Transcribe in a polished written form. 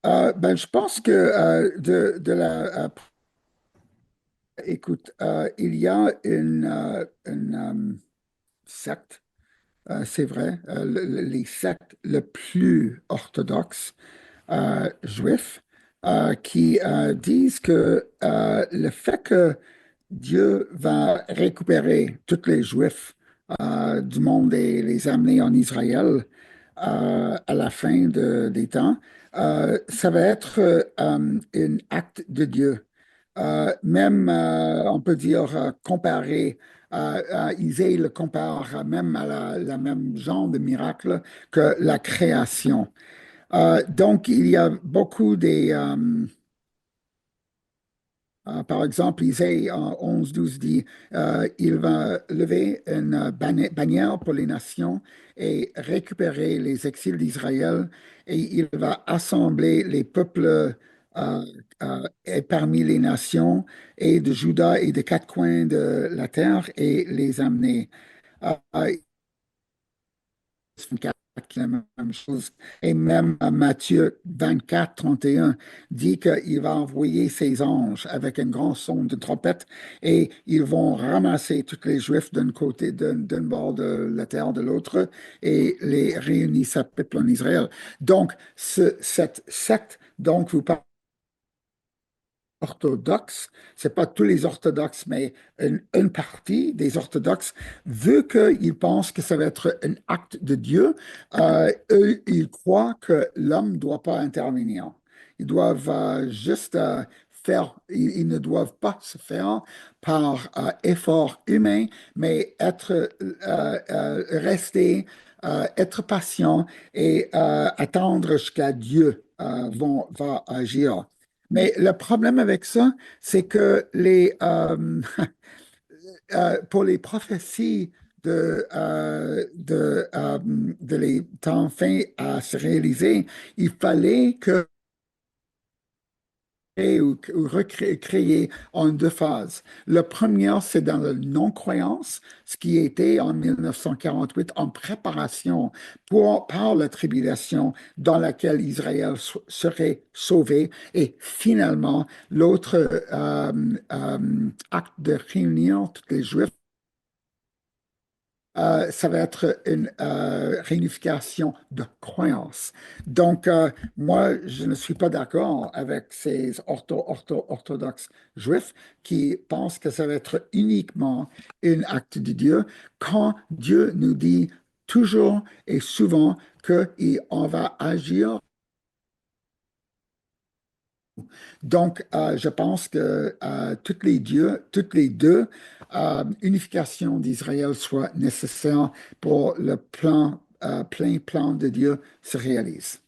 Je pense que écoute, il y a une secte, c'est vrai, les sectes le plus orthodoxes juifs qui disent que le fait que Dieu va récupérer tous les Juifs du monde et les amener en Israël à la fin des temps, ça va être un acte de Dieu. Même, on peut dire, comparé Isaïe le compare même à la même genre de miracle que la création. Donc, il y a beaucoup par exemple, Isaïe en 11-12 dit, il va lever une bannière pour les nations et récupérer les exils d'Israël et il va assembler les peuples et parmi les nations et de Juda et des quatre coins de la terre et les amener. Euh, 24, la même chose. Et même Matthieu 24, 31 dit qu'il va envoyer ses anges avec un grand son de trompette et ils vont ramasser tous les Juifs d'un côté, d'un bord de la terre, de l'autre, et les réunir sa peuple en Israël. Donc, cette secte dont vous parlez, orthodoxes, c'est pas tous les orthodoxes, mais une partie des orthodoxes, vu qu'ils pensent que ça va être un acte de Dieu, eux, ils croient que l'homme ne doit pas intervenir. Ils doivent juste faire, ils ne doivent pas se faire par effort humain, mais rester, être patient et attendre jusqu'à Dieu va agir. Mais le problème avec ça, c'est que pour les prophéties de les temps fins à se réaliser, il fallait que ou recréer en deux phases. La première, c'est dans la non-croyance, ce qui était en 1948 en préparation par la tribulation dans laquelle Israël serait sauvé. Et finalement, l'autre acte de réunir tous les Juifs ça va être une réunification de croyances. Donc, moi, je ne suis pas d'accord avec ces orthodoxes juifs qui pensent que ça va être uniquement un acte de Dieu quand Dieu nous dit toujours et souvent qu'on va agir. Donc, je pense que toutes les deux, unification d'Israël soit nécessaire pour le plein plan de Dieu se réalise.